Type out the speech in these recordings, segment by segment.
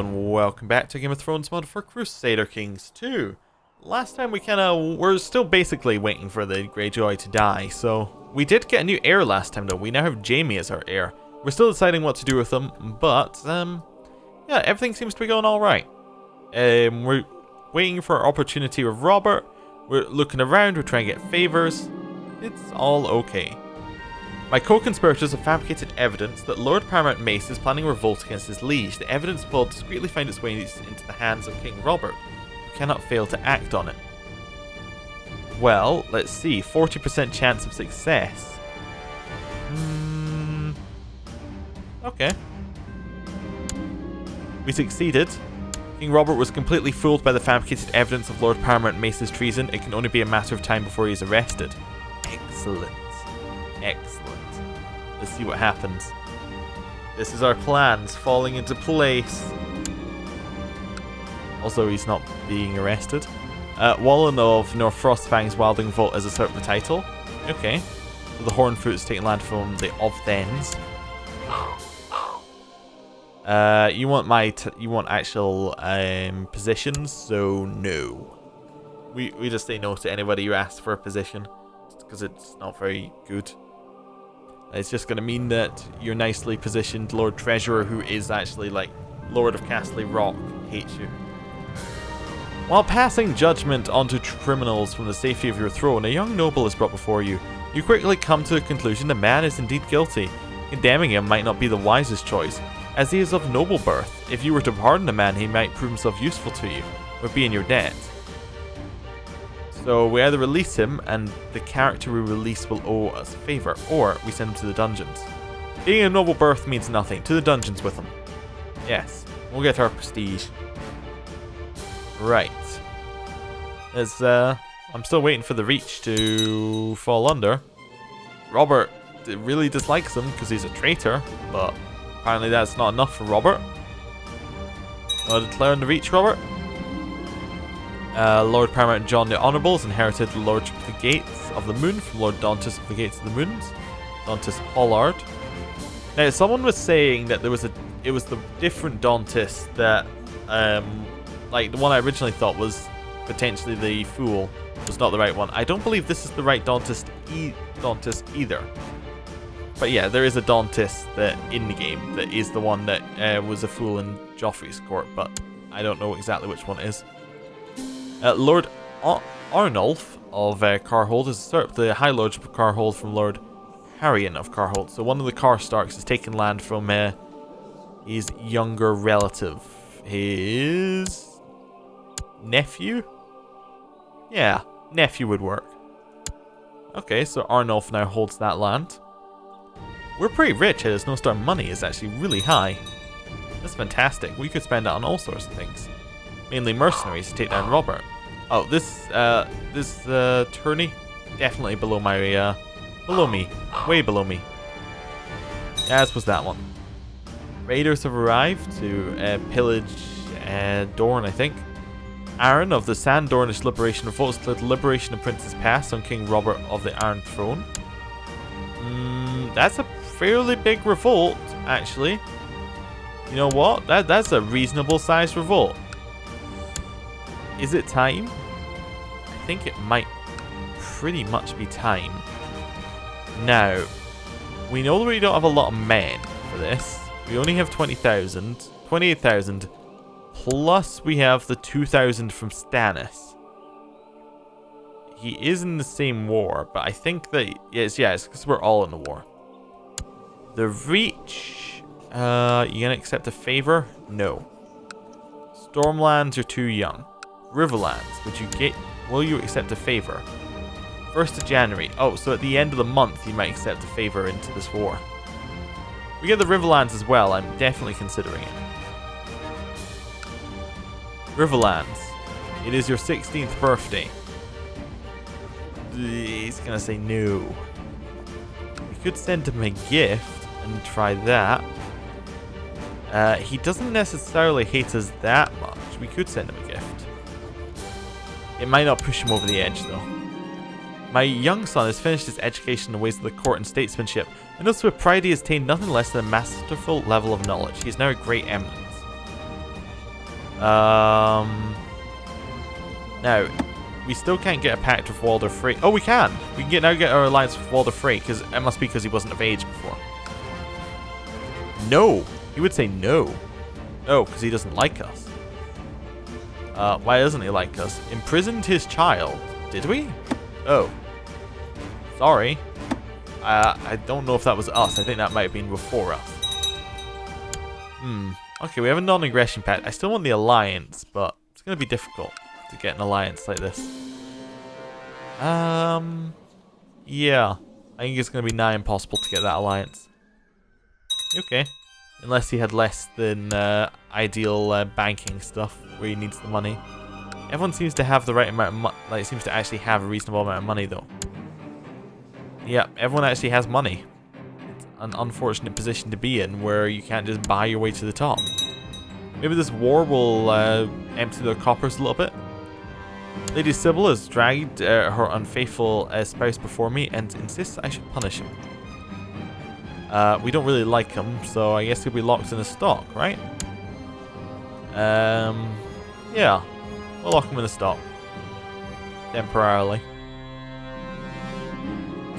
and welcome back to Game of Thrones mod for Crusader Kings 2. Last time we're still basically waiting for the Greyjoy to die, so we did get a new heir last time though. We now have Jaime as our heir. We're still deciding what to do with him, but yeah, everything seems to be going alright. We're waiting for our opportunity with Robert. We're looking around, we're trying to get favors. It's all okay. My co-conspirators have fabricated evidence that Lord Paramount Mace is planning a revolt against his liege. The evidence will discreetly find its way into the hands of King Robert, who cannot fail to act on it. Well, let's see. 40% chance of success. Okay. We succeeded. King Robert was completely fooled by the fabricated evidence of Lord Paramount Mace's treason. It can only be a matter of time before he is arrested. Excellent. Excellent. Let's see what happens. This is our plans falling into place. Also, he's not being arrested. Wallen of North Frostfang's Wilding Vault has usurped the title. Okay. So the Hornfoot's taking land from the Of-Thens. You want actual positions, so no. We just say no to anybody who asks for a position, because it's not very good. It's just going to mean that your nicely positioned Lord Treasurer, who is actually like Lord of Castle Rock, hates you. While passing judgment onto criminals from the safety of your throne, a young noble is brought before you. You quickly come to the conclusion the man is indeed guilty. Condemning him might not be the wisest choice, as he is of noble birth. If you were to pardon the man, he might prove himself useful to you, or be in your debt. So we either release him, and the character we release will owe us a favour, or we send him to the dungeons. Being of noble birth means nothing. To the dungeons with him. Yes, we'll get our prestige. Right. I'm still waiting for the Reach to fall under. Robert really dislikes him because he's a traitor, but apparently that's not enough for Robert. Want to declare on the Reach, Robert? Lord Paramount John the Honourable has inherited the Lordship of the Gates of the Moon from Lord Dauntus of the Gates of the Moons, Dauntus Hollard. Now, someone was saying that it was the different Dauntus that, like the one I originally thought was potentially the Fool, was not the right one. I don't believe this is the right Dauntus either. But yeah, there is a Dauntus that in the game that is the one that was a fool in Joffrey's court, but I don't know exactly which one it is. Lord Arnulf of Carhold has usurped the High Lordship of Carhold from Lord Harrion of Carhold. So one of the Karstarks has taken land from his younger relative. His nephew? Yeah, nephew would work. Okay, so Arnulf now holds that land. We're pretty rich here. Snowstorm money is actually really high. That's fantastic. We could spend it on all sorts of things. Mainly mercenaries to take down Robert. Oh, this tourney, definitely below my, below me. Way below me. As was that one. Raiders have arrived to pillage Dorne, I think. Aaron of the Sand Dornish Liberation Revolt declared the liberation of Princess Pass on King Robert of the Iron Throne. That's a fairly big revolt, actually. You know what? That's a reasonable sized revolt. Is it time? I think it might pretty much be time. Now, we know that we don't have a lot of men for this. We only have 20,000, 28,000, plus we have the 2,000 from Stannis. He is in the same war, but I think that it's because we're all in the war. The Reach, you gonna accept a favor? No. Stormlands are too young. Riverlands, will you accept a favor? 1st of January. Oh, so at the end of the month you might accept a favor into this war. We get the Riverlands as well. I'm definitely considering it. Riverlands. It is your 16th birthday. He's gonna say no. We could send him a gift and try that. He doesn't necessarily hate us that much. We could send him a gift. It might not push him over the edge though. My young son has finished his education in the ways of the court and statesmanship, and also with pride he has attained nothing less than a masterful level of knowledge. He is now a great eminence. Now, we still can't get a pact with Walder Frey. Oh, we can! We can now get our alliance with Walder Frey, because it must be because he wasn't of age before. No! He would say no. No, because he doesn't like us. Why doesn't he like us? Imprisoned his child. Did we? Oh. Sorry. I don't know if that was us. I think that might have been before us. Okay, we have a non-aggression pact. I still want the alliance, but it's going to be difficult to get an alliance like this. Yeah. I think it's going to be nigh impossible to get that alliance. Okay. Unless he had less than ideal banking stuff where he needs the money. Everyone seems to have the right amount of money. Like, seems to actually have a reasonable amount of money, though. Yeah, everyone actually has money. It's an unfortunate position to be in where you can't just buy your way to the top. Maybe this war will empty their coppers a little bit. Lady Sybil has dragged her unfaithful spouse before me and insists I should punish him. We don't really like him, so I guess he'll be locked in a stock, right? Yeah. We'll lock him in a stock. Temporarily.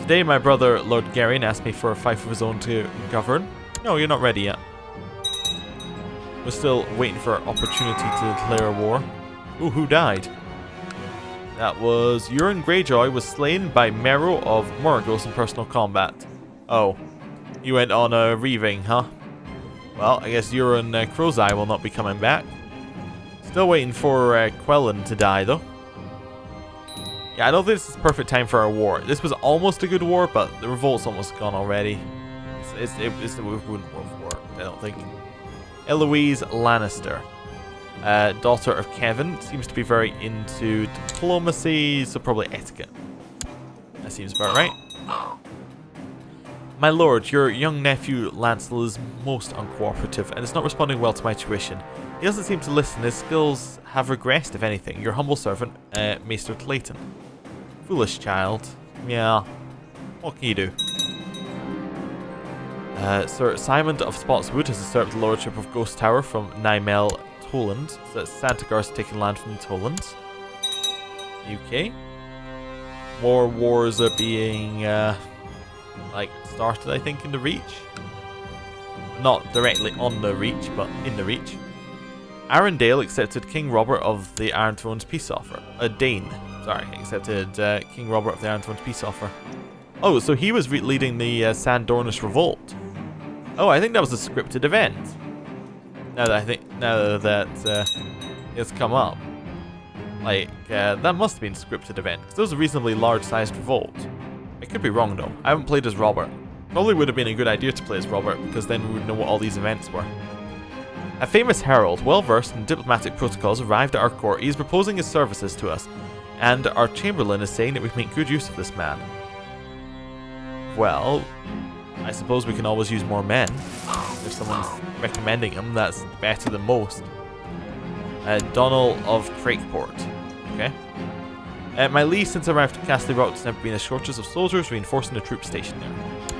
Today my brother, Lord Garyon, asked me for a fief of his own to govern. No, you're not ready yet. We're still waiting for an opportunity to declare a war. Ooh, who died? That was Euron Greyjoy was slain by Merrow of Morgos in personal combat. Oh. You went on a reaving, huh? Well, I guess Euron Crowseye will not be coming back. Still waiting for Quellen to die, though. Yeah, I don't think this is the perfect time for our war. This was almost a good war, but the revolt's almost gone already. It wouldn't work, I don't think. Eloise Lannister, daughter of Kevin, seems to be very into diplomacy, so probably etiquette. That seems about right. My lord, your young nephew Lancel is most uncooperative and is not responding well to my tuition. He doesn't seem to listen. His skills have regressed, if anything. Your humble servant, Maester Clayton. Foolish child. Yeah. What can you do? Sir Simon of Spotswood has usurped the lordship of Ghost Tower from Nymel Toland. So that's Santagar's taken land from Toland. UK. More wars are being like started, I think, in the Reach. Not directly on the Reach, but in the Reach. Arendelle accepted King Robert of the Iron Throne's peace offer. Dane, sorry, accepted King Robert of the Iron Throne's peace offer. Oh, so he was leading the Sandornish revolt. Oh, I think that was a scripted event. Now that it's come up, like that must have been a scripted event because it was a reasonably large-sized revolt. I could be wrong though. I haven't played as Robert. Probably would have been a good idea to play as Robert because then we would know what all these events were. A famous herald, well versed in diplomatic protocols, arrived at our court. He is proposing his services to us, and our chamberlain is saying that we make good use of this man. Well, I suppose we can always use more men. If someone's recommending him, that's better than most. Donald of Crakeport. Okay. My liege, since I arrived at Castle Rock, has never been a shortage of soldiers reinforcing the troop station there.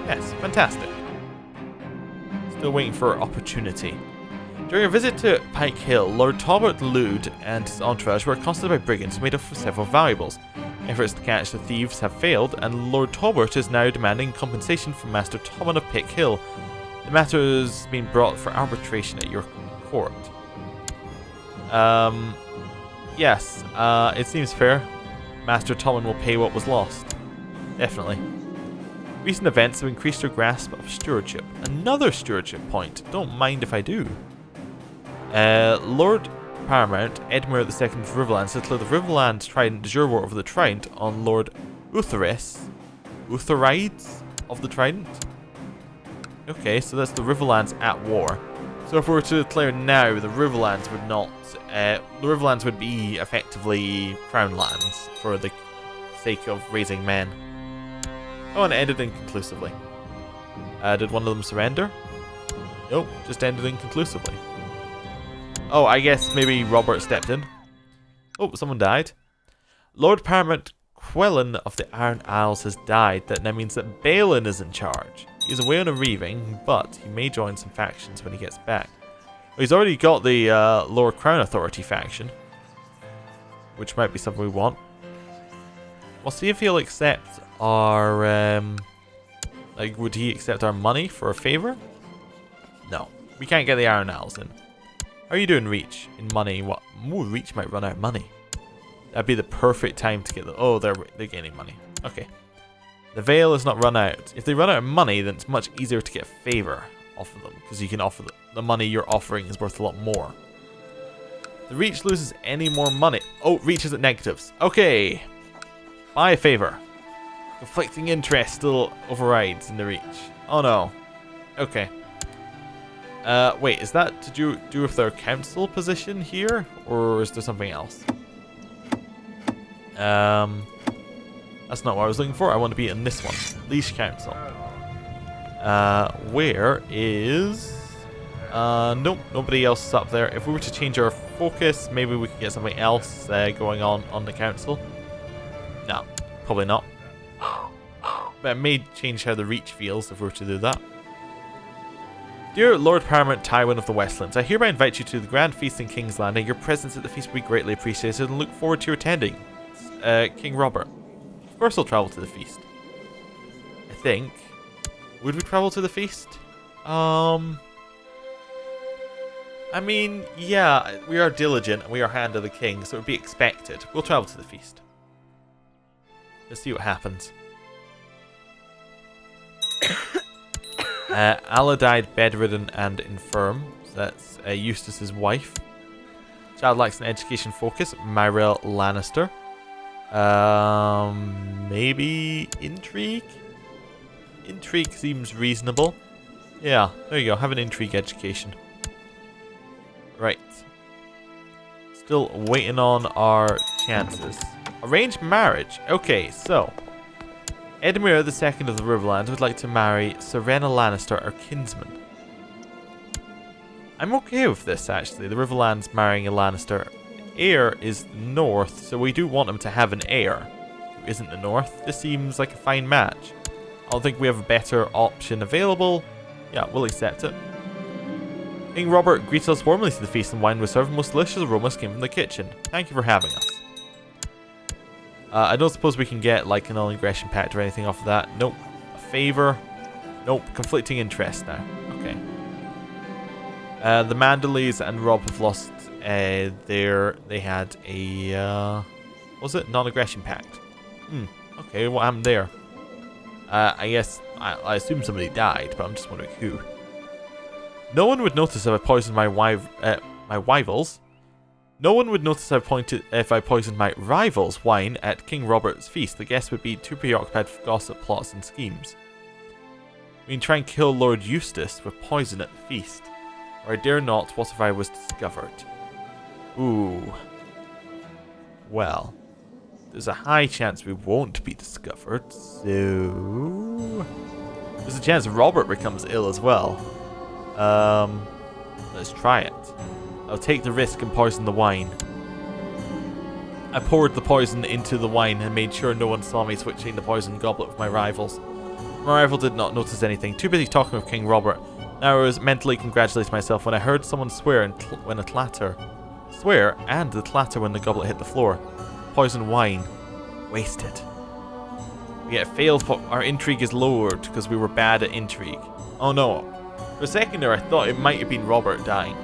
Yes, fantastic. Still waiting for opportunity. During a visit to Pike Hill, Lord Talbot Lude and his entourage were accosted by brigands who made off with several valuables. Efforts to catch the thieves have failed, and Lord Talbot is now demanding compensation from Master Tommen of Pike Hill. The matter has been brought for arbitration at your court. Yes, it seems fair. Master Tommen will pay what was lost. Definitely. Recent events have increased your grasp of stewardship. Another stewardship point. Don't mind if I do. Lord Paramount, Edmure II of Riverlands, has declared the Riverlands Trident de jure war over the Trident on Lord Utherides of the Trident? Okay, so that's the Riverlands at war. So if we were to declare now, the Riverlands would not... the Riverlands would be effectively Crown lands for the sake of raising men. Oh, and it ended inconclusively. Did one of them surrender? Nope, just ended inconclusively. Oh, I guess maybe Robert stepped in. Oh, someone died. Lord Paramount Quellen of the Iron Isles has died. That now means that Balin is in charge. He's away on a reaving, but he may join some factions when he gets back. He's already got the Lower Crown Authority faction, which might be something we want. We'll see if he'll accept our... like, would he accept our money for a favor? No. We can't get the Iron Isles in. How are you doing, Reach? In money, what? Ooh, Reach might run out of money. That'd be the perfect time to get the... Oh, they're gaining money. Okay. The Vale has not run out. If they run out of money, then it's much easier to get a favor off of them, because you can offer the money you're offering is worth a lot more. The Reach loses any more money. Oh, Reach is at negatives. Okay. Buy a favor. Conflicting interest still overrides in the Reach. Oh no. Okay. Wait, is that to do with their council position here? Or is there something else? That's not what I was looking for. I want to be in this one. Leash Council. Where is... nope, nobody else is up there. If we were to change our focus, maybe we could get something else going on the council. No, probably not. But it may change how the Reach feels if we were to do that. Dear Lord Paramount Tywin of the Westlands, I hereby invite you to the Grand Feast in King's Landing. Your presence at the feast will be greatly appreciated and look forward to your attending. King Robert. Of course I'll travel to the feast. I think. Would we travel to the feast? I mean, yeah, we are diligent and we are Hand of the King, so it would be expected. We'll travel to the feast. Let's see what happens. Alla died bedridden and infirm. So that's Eustace's wife. Child lacks an education focus. Myrell Lannister. Maybe intrigue? Intrigue seems reasonable. Yeah, there you go. Have an intrigue education. Right. Still waiting on our chances. Arranged marriage. Okay, so Edmure II of the Riverlands would like to marry Serena Lannister, our kinsman. I'm okay with this, actually. The Riverlands marrying a Lannister. Heir is the North, so we do want him to have an heir who isn't the North. This seems like a fine match. I don't think we have a better option available. Yeah, we'll accept it. King Robert greets us warmly to the feast, and wine was served. Most delicious aromas came from the kitchen. Thank you for having us. I don't suppose we can get like an all-aggression pact or anything off of that. Nope. A favor. Nope. Conflicting interest now. Okay. The Mandaleys and Rob have lost they had a was it non-aggression pact? Okay, what happened there? I guess I assume somebody died, but I'm just wondering who. No one would notice if I poisoned my rivals. No one would notice if I poisoned my rival's wine at King Robert's feast. The guests would be too preoccupied with gossip, plots, and schemes. We can try and kill Lord Eustace with poison at the feast. Or I dare not. What if I was discovered? Ooh. Well, there's a high chance we won't be discovered, so there's a chance Robert becomes ill as well. Let's try it. I'll take the risk and poison the wine. I poured the poison into the wine and made sure no one saw me switching the poison goblet with my rivals. My rival did not notice anything, too busy talking with King Robert. Now I was mentally congratulating myself when I heard someone swear and the clatter when the goblet hit the floor. Poison wine. Wasted. We get failed, but our intrigue is lowered because we were bad at intrigue. Oh no. For a second there I thought it might have been Robert dying.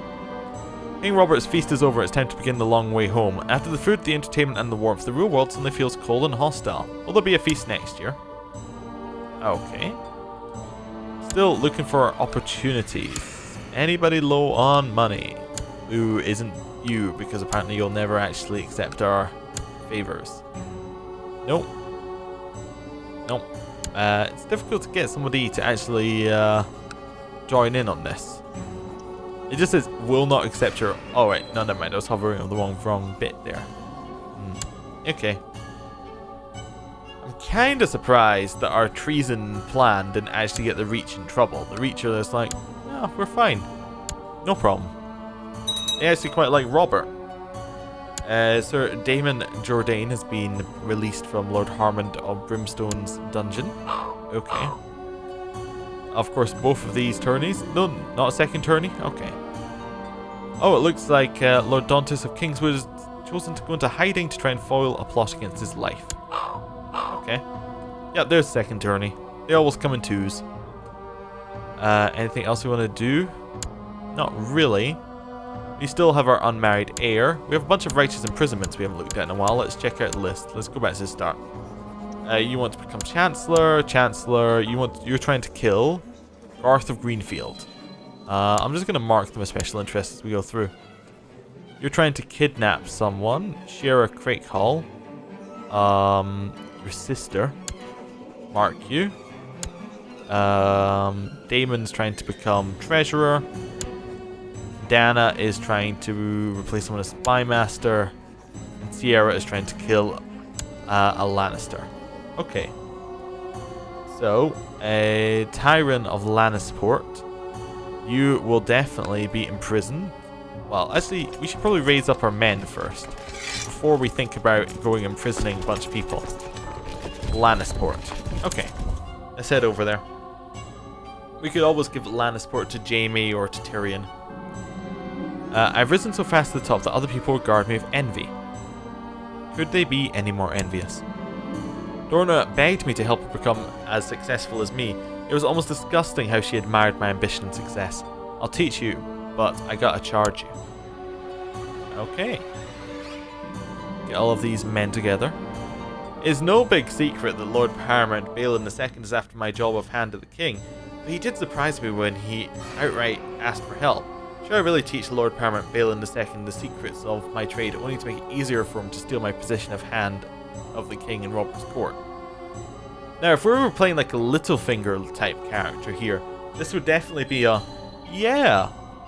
King Robert's feast is over. It's time to begin the long way home. After the food, the entertainment, and the warmth, the real world suddenly feels cold and hostile. Will there be a feast next year? Okay. Still looking for opportunities. Anybody low on money? Who isn't you, because apparently you'll never actually accept our favors. Nope. Nope. It's difficult to get somebody to actually join in on this. It just says, will not accept your... Oh, right. No, never mind. I was hovering on the wrong bit there. Okay. I'm kind of surprised that our treason plan didn't actually get the Reach in trouble. The Reach are just like, oh, we're fine. No problem. They actually quite like Robert. Sir Daemon Jourdain has been released from Lord Harmond of Brimstone's dungeon. Okay. Of course, both of these tourneys. No, not a second tourney? Okay. Oh, it looks like Lord Dantes of Kingswood has chosen to go into hiding to try and foil a plot against his life. Okay. Yeah, there's second tourney. They always come in twos. Anything else we want to do? Not really. We still have our unmarried heir. We have a bunch of righteous imprisonments we haven't looked at in a while. Let's check out the list. Let's go back to the start. You want to become Chancellor. You're trying to kill Garth of Greenfield. I'm just going to mark them as special interests as we go through. You're trying to kidnap someone. Shara Crakehall. Your sister. Mark you. Damon's trying to become Treasurer. Dana is trying to replace him with a Spy Master. And Sierra is trying to kill a Lannister. Okay. So, Tywin of Lannisport. You will definitely be imprisoned. Well, actually, we should probably raise up our men first, before we think about going imprisoning a bunch of people. Lannisport. Okay. Let's head over there. We could always give Lannisport to Jaime or to Tyrion. I've risen so fast to the top that other people regard me with envy. Could they be any more envious? Dorna begged me to help her become as successful as me. It was almost disgusting how she admired my ambition and success. I'll teach you, but I gotta charge you. Okay. Get all of these men together. It's no big secret that Lord Paramount Balon II is after my job of Hand of the King, but he did surprise me when he outright asked for help. Should I really teach Lord Paramount Balon II the secrets of my trade, only to make it easier for him to steal my position of Hand of the King in Robert's court? Now, if we were playing like a Littlefinger type character here, this would definitely be a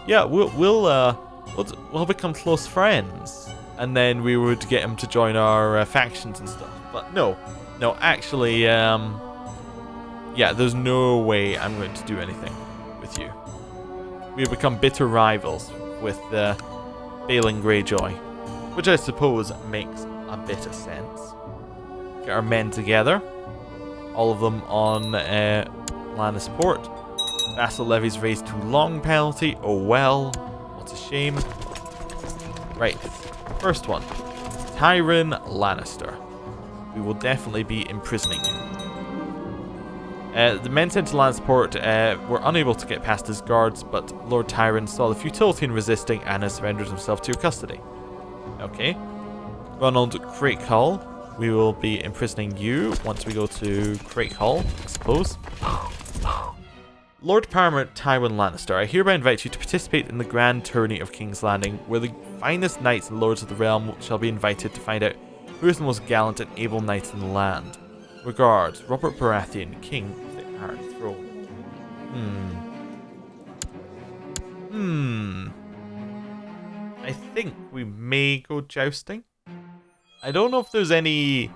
we'll become close friends, and then we would get him to join our factions and stuff. But no, actually, there's no way I'm going to do anything with you. We have become bitter rivals with Balon Greyjoy, which I suppose makes a bit of sense. Get our men together. All of them on Lannisport. Vassal levies raised too long penalty. Oh well. What a shame. Right. First one. Tywin Lannister. We will definitely be imprisoning you. The men sent to Lannisport were unable to get past his guards, but Lord Tywin saw the futility in resisting and has surrendered himself to your custody. Okay. Ronald Crakehall. We will be imprisoning you once we go to Crakehall, I suppose. Lord Paramount Tywin Lannister, I hereby invite you to participate in the grand tourney of King's Landing, where the finest knights and lords of the realm shall be invited to find out who is the most gallant and able knight in the land. Regards, Robert Baratheon, King of the Iron Throne. I think we may go jousting. I don't know if there's any...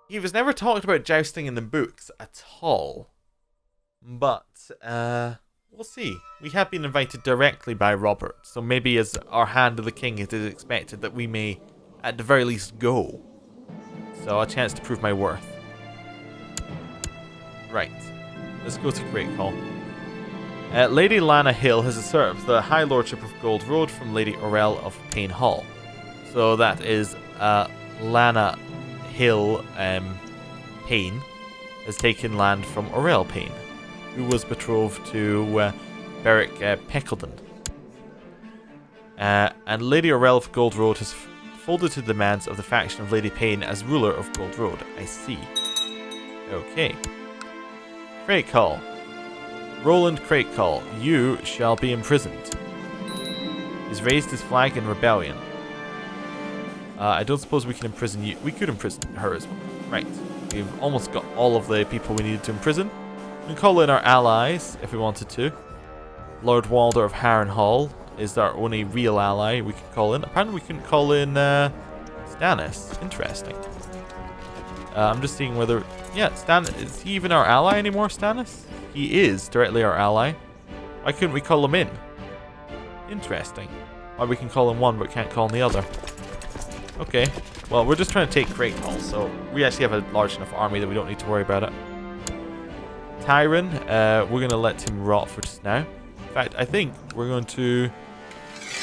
He was never talked about jousting in the books at all. But, we'll see. We have been invited directly by Robert, so maybe as our Hand of the King it is expected that we may, at the very least, go. So, a chance to prove my worth. Right. Let's go to Crakehall. Lady Lana Hill has usurped the High Lordship of Gold Road from Lady Orell of Payne Hall. So that is Lana Hill Payne has taken land from Orell Payne, who was betrothed to Beric Peckledon. And Lady Orell of Gold Road has folded to the demands of the faction of Lady Payne as ruler of Gold Road. I see. Okay. Crakehall. Roland Crakehall, you shall be imprisoned. He's raised his flag in rebellion. I don't suppose we can imprison you. We could imprison her as well. Right. We've almost got all of the people we needed to imprison. We can call in our allies if we wanted to. Lord Walder of Harrenhal is our only real ally we can call in. Apparently we couldn't call in Stannis. Interesting. I'm just seeing whether... Yeah, is he even our ally anymore, Stannis? He is directly our ally. Why couldn't we call him in? Interesting. Why we can call in one but can't call in the other. Okay. Well, we're just trying to take Crakehall, so we actually have a large enough army that we don't need to worry about it. Tyrion, we're going to let him rot for just now. In fact, I think we're going to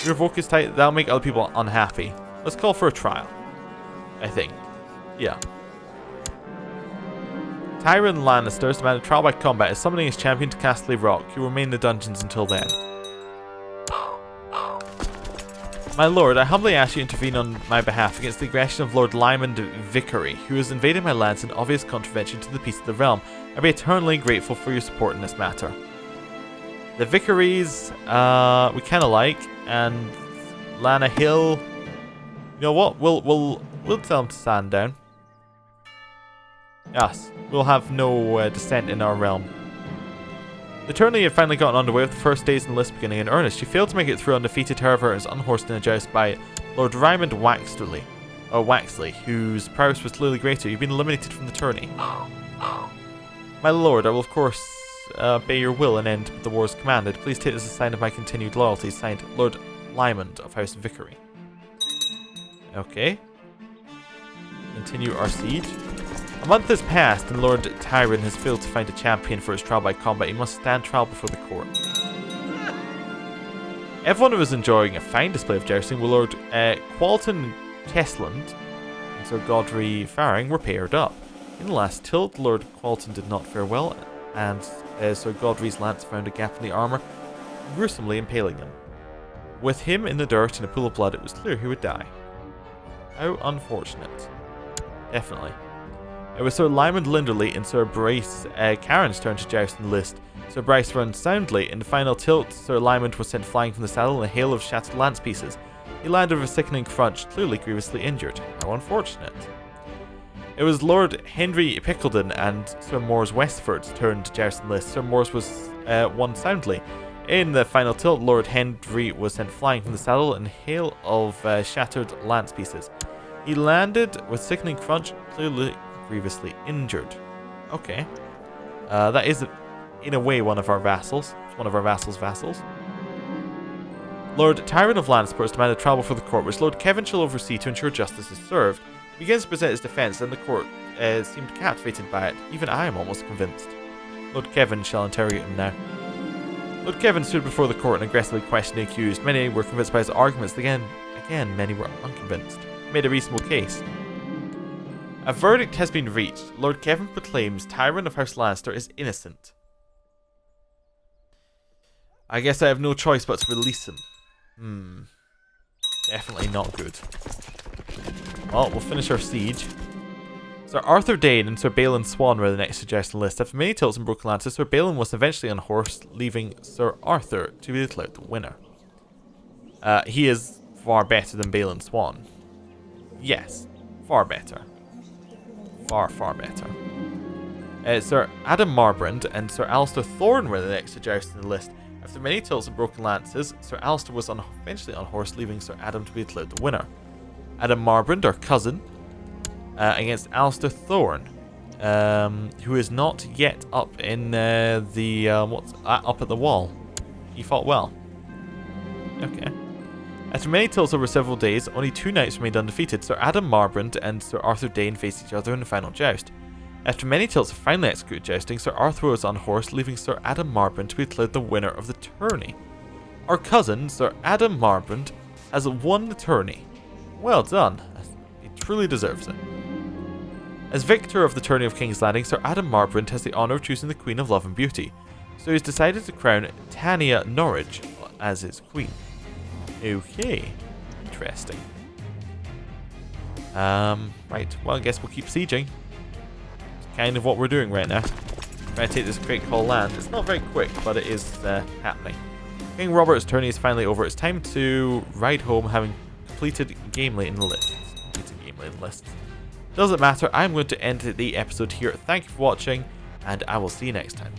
Revoke his title. That'll make other people unhappy. Let's call for a trial. I think. Yeah. Tywin Lannister has demanded trial by combat, is summoning his champion to Castle Rock. He will remain in the dungeons until then. My lord, I humbly ask you to intervene on my behalf against the aggression of Lord Lyman Vickery, who has invaded my lands in obvious contravention to the peace of the realm. I'll be eternally grateful for your support in this matter. The Vickeries, we kind of like, and Lana Hill. You know what? We'll tell him to stand down. Yes, we'll have no dissent in our realm. The tourney had finally gotten underway with the first days in the list beginning in earnest. She failed to make it through undefeated, however, and was unhorsed in a joust by Lord Raymond Waxley, whose prowess was clearly greater. You've been eliminated from the tourney. My lord, I will of course obey your will and end the war as commanded. Please take this as a sign of my continued loyalty. Signed, Lord Lyman of House Vickery. Okay. Continue our siege. A month has passed and Lord Tywin has failed to find a champion for his trial by combat. He must stand trial before the court. Everyone was enjoying a fine display of jousting while Lord Qualton Kesland and Sir Godfrey Farring were paired up. In the last tilt, Lord Qualton did not fare well, and Sir Godfrey's lance found a gap in the armour, gruesomely impaling him. With him in the dirt and a pool of blood, it was clear he would die. How unfortunate. Definitely. It was Sir Lyman Linderley and Sir Bryce Caron's turn to joust in the list. Sir Bryce ran soundly. In the final tilt, Sir Lyman was sent flying from the saddle in a hail of shattered lance pieces. He landed with a sickening crunch, clearly grievously injured. How unfortunate. It was Lord Henry Pickledon and Sir Moore's Westford's turn to joust in the list. Sir Moore's was won soundly. In the final tilt, Lord Henry was sent flying from the saddle in a hail of shattered lance pieces. He landed with sickening crunch, clearly grievously injured. Okay. That is, in a way, one of our vassals. It's one of our vassals' Lord Tywin of Lannister has demanded trial before the court, which Lord Kevin shall oversee to ensure justice is served. He begins to present his defence, and the court seemed captivated by it. Even I am almost convinced. Lord Kevin shall interrogate him now. Lord Kevin stood before the court and aggressively questioned the accused. Many were convinced by his arguments. Again, many were unconvinced. He made a reasonable case. A verdict has been reached. Lord Kevin proclaims Tywin of House Lannister is innocent. I guess I have no choice but to release him. Definitely not good. Well, we'll finish our siege. Sir Arthur Dane and Sir Balin Swan were the next suggested list. After many tilts and broken lances, Sir Balin was eventually unhorsed, leaving Sir Arthur to be declared the winner. He is far better than Balin Swan. Yes, far better. Far better. Sir Adam Marbrand and Sir Alistair Thorne were the next to joust in the list. After many tilts and broken lances, Sir Alistair was eventually unhorsed, leaving Sir Adam to be declared the winner. Adam Marbrand, our cousin, against Alistair Thorne, who is not yet up in up at the wall. He fought well. Okay. After many tilts over several days, only 2 knights remained undefeated. Sir Adam Marbrand and Sir Arthur Dane faced each other in the final joust. After many tilts of finally executed jousting, Sir Arthur was unhorsed, leaving Sir Adam Marbrand to be declared the winner of the tourney. Our cousin, Sir Adam Marbrand, has won the tourney. Well done. He truly deserves it. As victor of the tourney of King's Landing, Sir Adam Marbrand has the honour of choosing the Queen of Love and Beauty, so he's decided to crown Tanya Norwich as his queen. Okay. Interesting. Right. Well, I guess we'll keep sieging. It's kind of what we're doing right now. Trying to take this Great Hall land. It's not very quick, but it is happening. King Robert's tourney is finally over. It's time to ride home, having completed Gamely in the lists. Doesn't matter. I'm going to end the episode here. Thank you for watching, and I will see you next time.